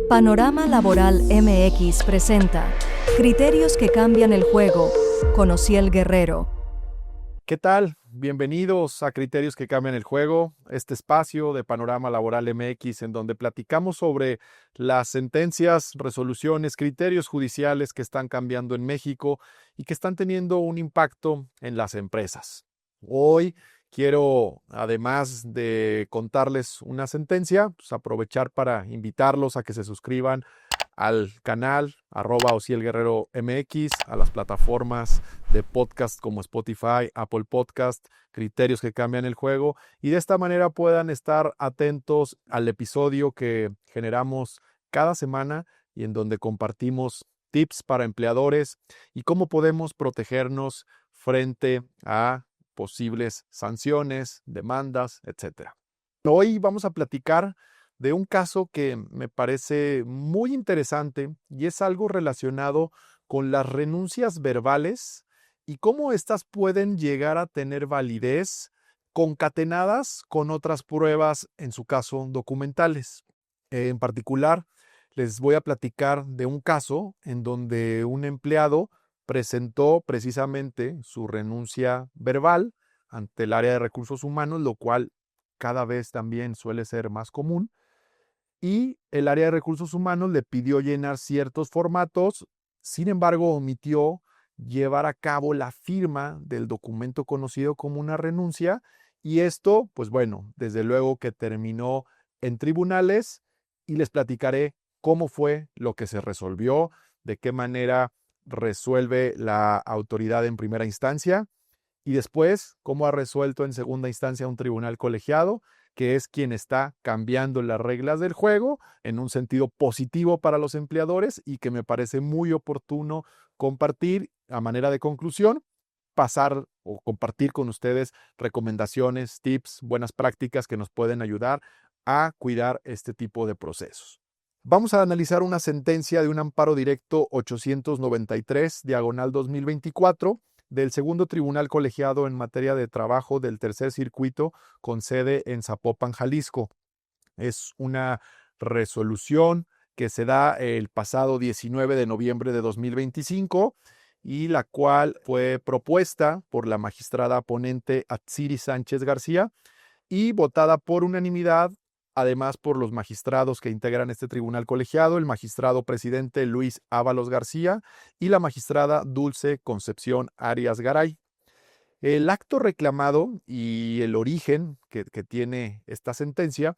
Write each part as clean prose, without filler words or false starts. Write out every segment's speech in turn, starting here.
Panorama Laboral MX presenta Criterios que cambian el juego, con Osiel Guerrero. ¿Qué tal? Bienvenidos a Criterios que cambian el juego, este espacio de Panorama Laboral MX en donde platicamos sobre las sentencias, resoluciones, criterios judiciales que están cambiando en México y que están teniendo un impacto en las empresas. Hoy quiero, además de contarles una sentencia, aprovechar para invitarlos a que se suscriban al canal @OsielGuerreroMX, a las plataformas de podcast como Spotify, Apple Podcast, Criterios que cambian el juego, y de esta manera puedan estar atentos al episodio que generamos cada semana y en donde compartimos tips para empleadores y cómo podemos protegernos frente a posibles sanciones, demandas, etc. Hoy vamos a platicar de un caso que me parece muy interesante y es algo relacionado con las renuncias verbales y cómo éstas pueden llegar a tener validez concatenadas con otras pruebas, en su caso documentales. En particular, les voy a platicar de un caso en donde un empleado presentó precisamente su renuncia verbal ante el área de recursos humanos, lo cual cada vez también suele ser más común. Y el área de recursos humanos le pidió llenar ciertos formatos, sin embargo omitió llevar a cabo la firma del documento conocido como una renuncia, y esto, pues bueno, desde luego que terminó en tribunales y les platicaré cómo fue lo que se resolvió, de qué manera resuelve la autoridad en primera instancia y después cómo ha resuelto en segunda instancia un tribunal colegiado, que es quien está cambiando las reglas del juego en un sentido positivo para los empleadores y que me parece muy oportuno compartir a manera de conclusión, pasar o compartir con ustedes recomendaciones, tips, buenas prácticas que nos pueden ayudar a cuidar este tipo de procesos. Vamos a analizar una sentencia de un amparo directo 893/2024 del Segundo Tribunal Colegiado en materia de trabajo del Tercer Circuito con sede en Zapopan, Jalisco. Es una resolución que se da el pasado 19 de noviembre de 2025 y la cual fue propuesta por la magistrada ponente Atsiri Sánchez García y votada por unanimidad, además por los magistrados que integran este tribunal colegiado, el magistrado presidente Luis Ábalos García y la magistrada Dulce Concepción Arias Garay. El acto reclamado y el origen que tiene esta sentencia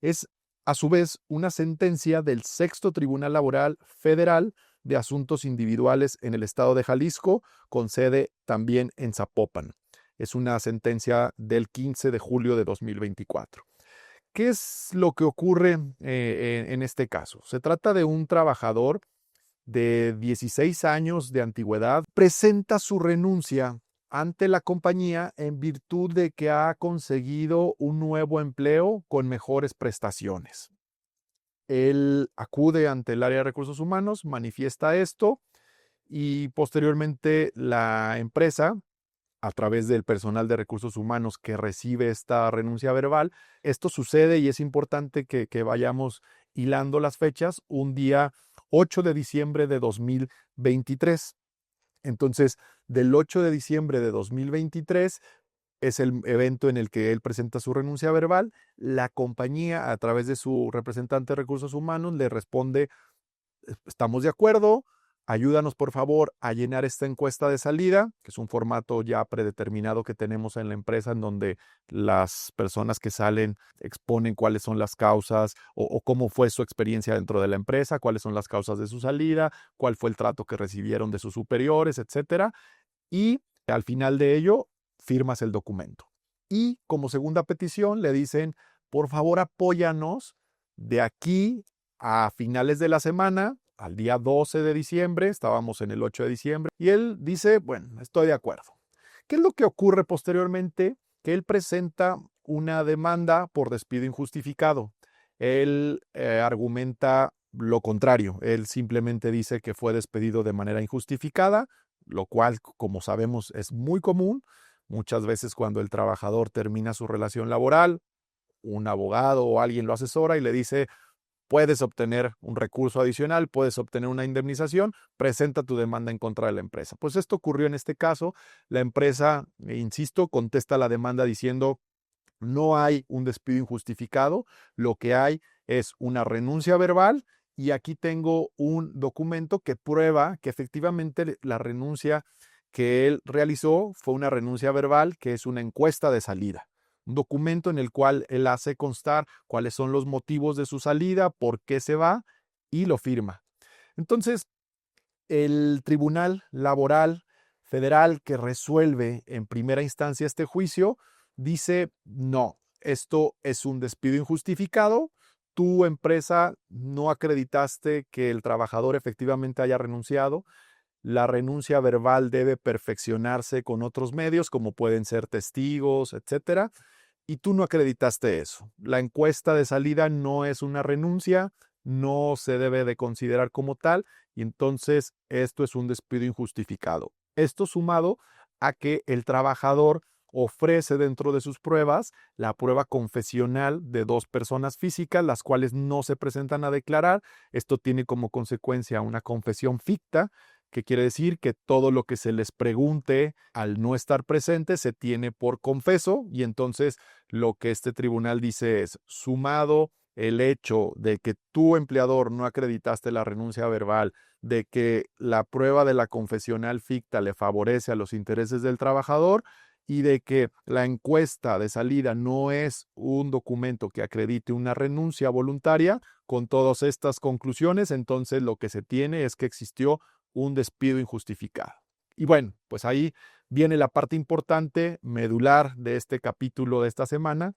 es a su vez una sentencia del Sexto Tribunal Laboral Federal de Asuntos Individuales en el estado de Jalisco, con sede también en Zapopan. Es una sentencia del 15 de julio de 2024. ¿Qué es lo que ocurre en este caso? Se trata de un trabajador de 16 años de antigüedad, presenta su renuncia ante la compañía en virtud de que ha conseguido un nuevo empleo con mejores prestaciones. Él acude ante el área de recursos humanos, manifiesta esto y posteriormente la empresa, a través del personal de recursos humanos que recibe esta renuncia verbal. Esto sucede y es importante que vayamos hilando las fechas, un día 8 de diciembre de 2023. Entonces, del 8 de diciembre de 2023 es el evento en el que él presenta su renuncia verbal. La compañía, a través de su representante de recursos humanos, le responde: estamos de acuerdo, ayúdanos por favor a llenar esta encuesta de salida, que es un formato ya predeterminado que tenemos en la empresa en donde las personas que salen exponen cuáles son las causas o cómo fue su experiencia dentro de la empresa, cuáles son las causas de su salida, cuál fue el trato que recibieron de sus superiores, etcétera. Y al final de ello, firmas el documento. Y como segunda petición le dicen: por favor apóyanos de aquí a finales de la semana, al día 12 de diciembre, estábamos en el 8 de diciembre, y él dice: bueno, estoy de acuerdo. ¿Qué es lo que ocurre posteriormente? Que él presenta una demanda por despido injustificado. Él argumenta lo contrario. Él simplemente dice que fue despedido de manera injustificada, lo cual, como sabemos, es muy común. Muchas veces cuando el trabajador termina su relación laboral, un abogado o alguien lo asesora y le dice: puedes obtener un recurso adicional, puedes obtener una indemnización, presenta tu demanda en contra de la empresa. Pues esto ocurrió en este caso. La empresa, insisto, contesta la demanda diciendo: no hay un despido injustificado, lo que hay es una renuncia verbal y aquí tengo un documento que prueba que efectivamente la renuncia que él realizó fue una renuncia verbal, que es una encuesta de salida. Un documento en el cual él hace constar cuáles son los motivos de su salida, por qué se va y lo firma. Entonces, el Tribunal Laboral Federal que resuelve en primera instancia este juicio dice: no, esto es un despido injustificado, tu empresa no acreditaste que el trabajador efectivamente haya renunciado, la renuncia verbal debe perfeccionarse con otros medios como pueden ser testigos, etcétera, y tú no acreditaste eso. La encuesta de salida no es una renuncia, no se debe de considerar como tal, y entonces esto es un despido injustificado. Esto sumado a que el trabajador ofrece dentro de sus pruebas la prueba confesional de dos personas físicas, las cuales no se presentan a declarar. Esto tiene como consecuencia una confesión ficta, que quiere decir que todo lo que se les pregunte al no estar presente se tiene por confeso, y entonces lo que este tribunal dice es: sumado el hecho de que tu empleador no acreditaste la renuncia verbal, de que la prueba de la confesional ficta le favorece a los intereses del trabajador y de que la encuesta de salida no es un documento que acredite una renuncia voluntaria, con todas estas conclusiones, entonces lo que se tiene es que existió un despido injustificado. Y bueno, pues ahí viene la parte importante, medular de este capítulo de esta semana,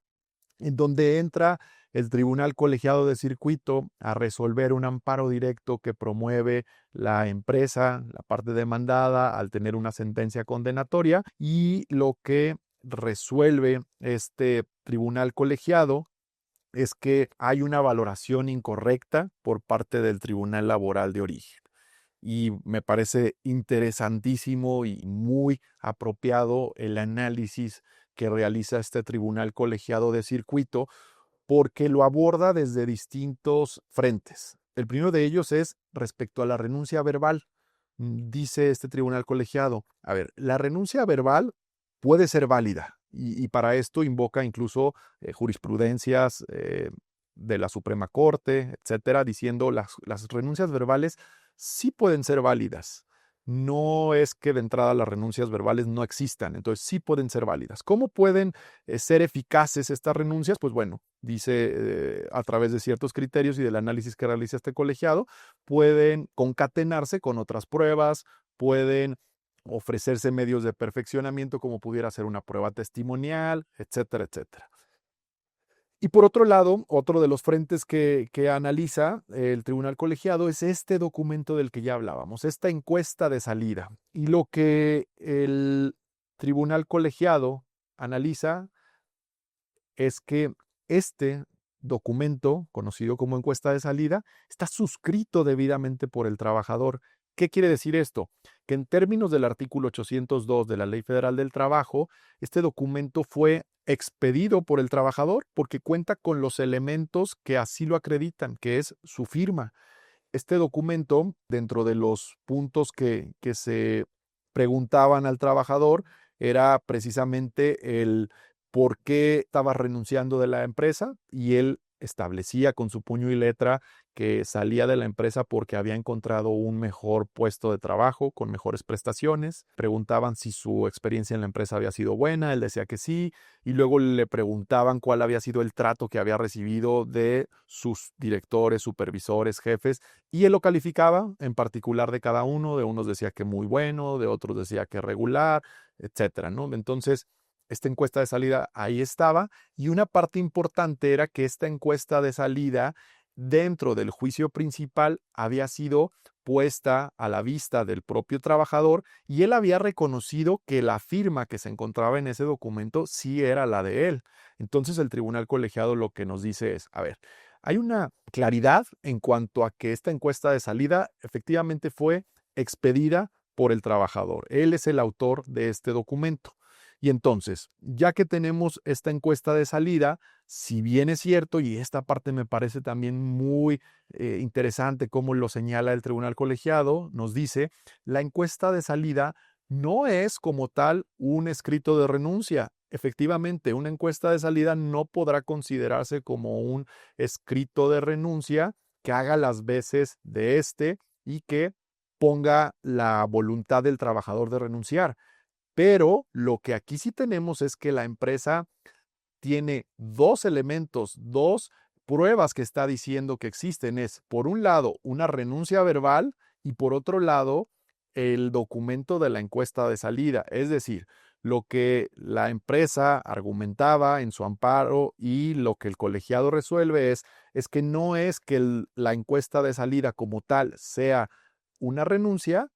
en donde entra el Tribunal Colegiado de Circuito a resolver un amparo directo que promueve la empresa, la parte demandada, al tener una sentencia condenatoria, y lo que resuelve este Tribunal Colegiado es que hay una valoración incorrecta por parte del Tribunal Laboral de Origen. Y me parece interesantísimo y muy apropiado el análisis que realiza este Tribunal Colegiado de Circuito, porque lo aborda desde distintos frentes. El primero de ellos es respecto a la renuncia verbal. Dice este tribunal colegiado: a ver, la renuncia verbal puede ser válida y para esto invoca incluso jurisprudencias de la Suprema Corte, etcétera, diciendo las renuncias verbales sí pueden ser válidas. No es que de entrada las renuncias verbales no existan, entonces sí pueden ser válidas. ¿Cómo pueden ser eficaces estas renuncias? Pues bueno, dice a través de ciertos criterios y del análisis que realiza este colegiado, pueden concatenarse con otras pruebas, pueden ofrecerse medios de perfeccionamiento como pudiera ser una prueba testimonial, etcétera, etcétera. Y por otro lado, otro de los frentes que analiza el tribunal colegiado es este documento del que ya hablábamos, esta encuesta de salida. Y lo que el tribunal colegiado analiza es que este documento, conocido como encuesta de salida, está suscrito debidamente por el trabajador. ¿Qué quiere decir esto? Que en términos del artículo 802 de la Ley Federal del Trabajo, este documento fue expedido por el trabajador porque cuenta con los elementos que así lo acreditan, que es su firma. Este documento, dentro de los puntos que se preguntaban al trabajador, era precisamente el por qué estaba renunciando de la empresa, y él establecía con su puño y letra que salía de la empresa porque había encontrado un mejor puesto de trabajo con mejores prestaciones. Preguntaban si su experiencia en la empresa había sido buena, él decía que sí, y luego le preguntaban cuál había sido el trato que había recibido de sus directores, supervisores, jefes, y él lo calificaba en particular de cada uno. De unos decía que muy bueno, de otros decía que regular, etcétera, ¿no? Entonces, esta encuesta de salida ahí estaba, y una parte importante era que esta encuesta de salida dentro del juicio principal había sido puesta a la vista del propio trabajador, y él había reconocido que la firma que se encontraba en ese documento sí era la de él. Entonces el tribunal colegiado lo que nos dice es: a ver, hay una claridad en cuanto a que esta encuesta de salida efectivamente fue expedida por el trabajador. Él es el autor de este documento. Y entonces, ya que tenemos esta encuesta de salida, Si bien es cierto, y esta parte me parece también muy interesante como lo señala el tribunal colegiado, nos dice, la encuesta de salida no es como tal un escrito de renuncia. Efectivamente, una encuesta de salida no podrá considerarse como un escrito de renuncia que haga las veces de este y que ponga la voluntad del trabajador de renunciar. Pero lo que aquí sí tenemos es que la empresa tiene dos elementos, dos pruebas que está diciendo que existen. Es, por un lado, una renuncia verbal y por otro lado, el documento de la encuesta de salida. Es decir, lo que la empresa argumentaba en su amparo y lo que el colegiado resuelve es que no es que la encuesta de salida como tal sea una renuncia,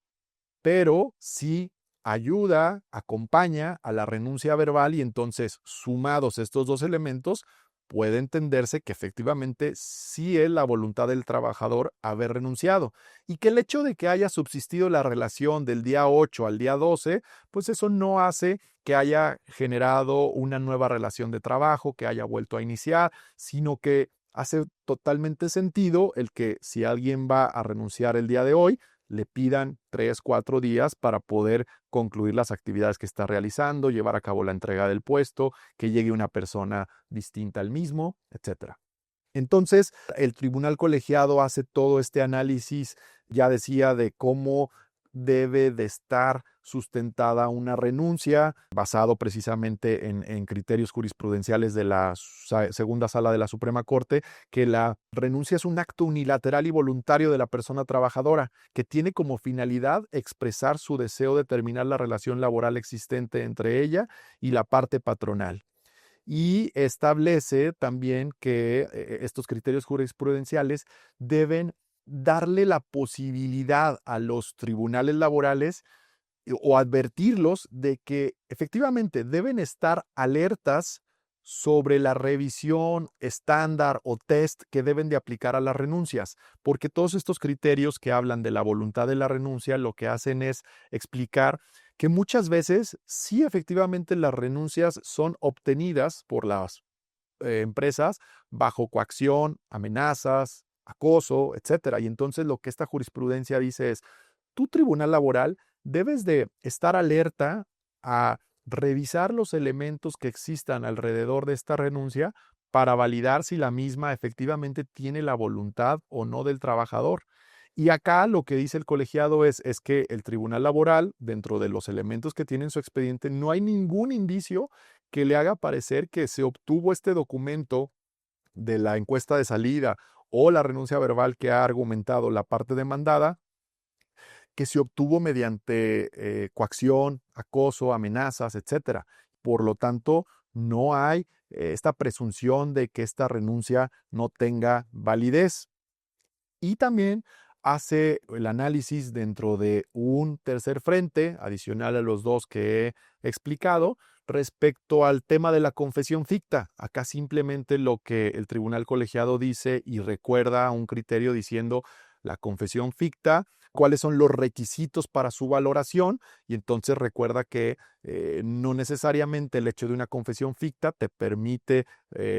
pero sí ayuda, acompaña a la renuncia verbal y entonces, sumados estos dos elementos, puede entenderse que efectivamente sí es la voluntad del trabajador haber renunciado y que el hecho de que haya subsistido la relación del día 8 al día 12, pues eso no hace que haya generado una nueva relación de trabajo, que haya vuelto a iniciar, sino que hace totalmente sentido el que si alguien va a renunciar el día de hoy, le pidan 3, 4 días para poder concluir las actividades que está realizando, llevar a cabo la entrega del puesto, que llegue una persona distinta al mismo, etcétera. Entonces, el tribunal colegiado hace todo este análisis, ya decía, de cómo debe de estar sustentada una renuncia, basado precisamente en criterios jurisprudenciales de la segunda sala de la Suprema Corte, que la renuncia es un acto unilateral y voluntario de la persona trabajadora, que tiene como finalidad expresar su deseo de terminar la relación laboral existente entre ella y la parte patronal. Y establece también que estos criterios jurisprudenciales deben darle la posibilidad a los tribunales laborales o advertirlos de que efectivamente deben estar alertas sobre la revisión estándar o test que deben de aplicar a las renuncias, porque todos estos criterios que hablan de la voluntad de la renuncia lo que hacen es explicar que muchas veces sí efectivamente las renuncias son obtenidas por las empresas bajo coacción, amenazas, acoso, etcétera. Y entonces lo que esta jurisprudencia dice es, tu tribunal laboral debes de estar alerta a revisar los elementos que existan alrededor de esta renuncia para validar si la misma efectivamente tiene la voluntad o no del trabajador. Y acá lo que dice el colegiado es que el tribunal laboral, dentro de los elementos que tiene en su expediente, no hay ningún indicio que le haga parecer que se obtuvo este documento de la encuesta de salida o la renuncia verbal que ha argumentado la parte demandada, que se obtuvo mediante coacción, acoso, amenazas, etcétera. Por lo tanto, no hay esta presunción de que esta renuncia no tenga validez. Y también hace el análisis dentro de un tercer frente, adicional a los dos que he explicado, respecto al tema de la confesión ficta. Acá simplemente lo que el tribunal colegiado dice y recuerda un criterio diciendo la confesión ficta, cuáles son los requisitos para su valoración, y entonces recuerda que no necesariamente el hecho de una confesión ficta te permite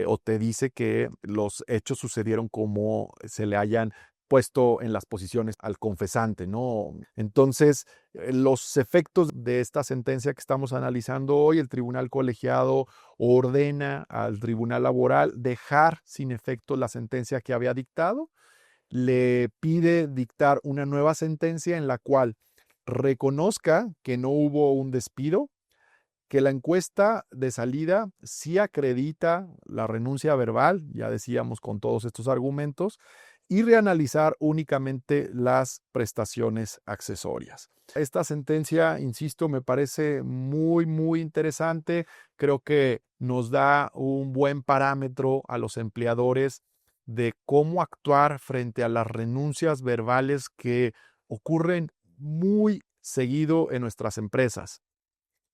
o te dice que los hechos sucedieron como se le hayan puesto en las posiciones al confesante, ¿no? Entonces, los efectos de esta sentencia que estamos analizando hoy, el tribunal colegiado ordena al tribunal laboral dejar sin efecto la sentencia que había dictado, le pide dictar una nueva sentencia en la cual reconozca que no hubo un despido, que la encuesta de salida sí acredita la renuncia verbal, ya decíamos con todos estos argumentos, y reanalizar únicamente las prestaciones accesorias. Esta sentencia, insisto, me parece muy, muy interesante. Creo que nos da un buen parámetro a los empleadores de cómo actuar frente a las renuncias verbales que ocurren muy seguido en nuestras empresas.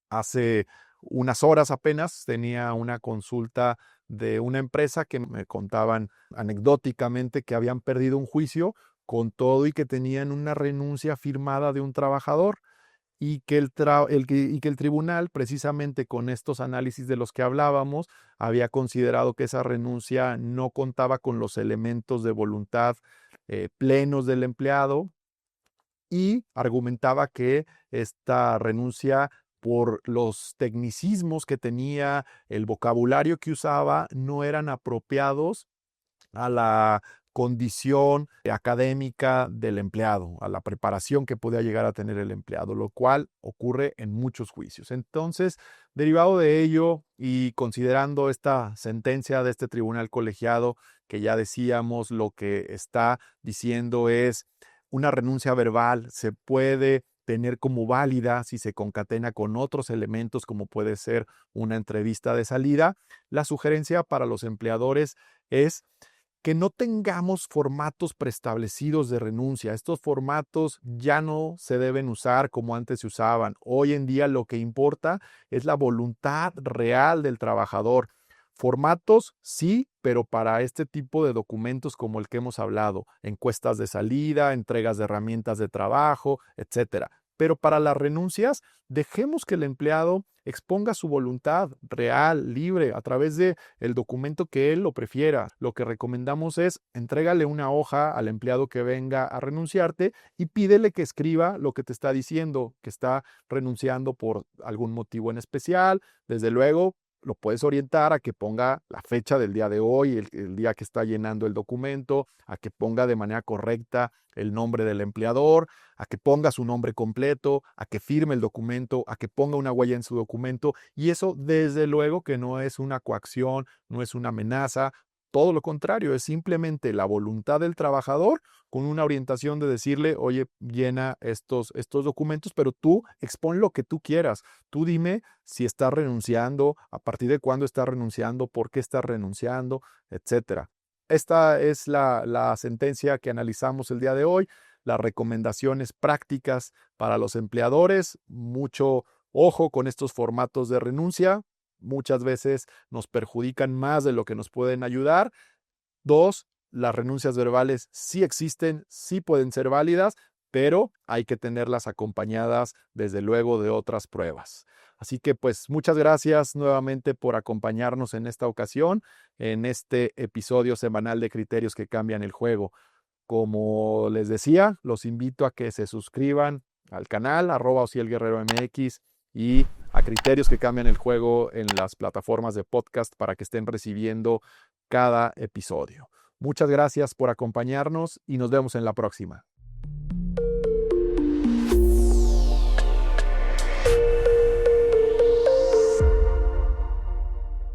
Hace unas horas apenas tenía una consulta de una empresa que me contaban anecdóticamente que habían perdido un juicio con todo y que tenían una renuncia firmada de un trabajador. y que y que el tribunal, precisamente con estos análisis de los que hablábamos, había considerado que esa renuncia no contaba con los elementos de voluntad plenos del empleado y argumentaba que esta renuncia, por los tecnicismos que tenía, el vocabulario que usaba, no eran apropiados a la condición académica del empleado, a la preparación que podía llegar a tener el empleado, lo cual ocurre en muchos juicios. Entonces, derivado de ello y considerando esta sentencia de este tribunal colegiado, que ya decíamos, lo que está diciendo es una renuncia verbal se puede tener como válida si se concatena con otros elementos como puede ser una entrevista de salida. La sugerencia para los empleadores es que no tengamos formatos preestablecidos de renuncia. Estos formatos ya no se deben usar como antes se usaban. Hoy en día lo que importa es la voluntad real del trabajador. Formatos sí, pero para este tipo de documentos como el que hemos hablado, encuestas de salida, entregas de herramientas de trabajo, etcétera. Pero para las renuncias, dejemos que el empleado exponga su voluntad real, libre, a través de el documento que él lo prefiera. Lo que recomendamos es entrégale una hoja al empleado que venga a renunciarte y pídele que escriba lo que te está diciendo, que está renunciando por algún motivo en especial. Desde luego, lo puedes orientar a que ponga la fecha del día de hoy, el día que está llenando el documento, a que ponga de manera correcta el nombre del empleador, a que ponga su nombre completo, a que firme el documento, a que ponga una huella en su documento. Y eso, desde luego, que no es una coacción, no es una amenaza. Todo lo contrario, es simplemente la voluntad del trabajador con una orientación de decirle, oye, llena estos documentos, pero tú expon lo que tú quieras. Tú dime si estás renunciando, a partir de cuándo estás renunciando, por qué estás renunciando, etcétera. Esta es la sentencia que analizamos el día de hoy. Las recomendaciones prácticas para los empleadores. Mucho ojo con estos formatos de renuncia. Muchas veces nos perjudican más de lo que nos pueden ayudar. 2, las renuncias verbales sí existen, sí pueden ser válidas, pero hay que tenerlas acompañadas, desde luego, de otras pruebas. Así que, pues, muchas gracias nuevamente por acompañarnos en esta ocasión, en este episodio semanal de Criterios que Cambian el Juego. Como les decía, los invito a que se suscriban al canal, @osielguerreromx, y a Criterios que Cambian el Juego en las plataformas de podcast para que estén recibiendo cada episodio. Muchas gracias por acompañarnos y nos vemos en la próxima.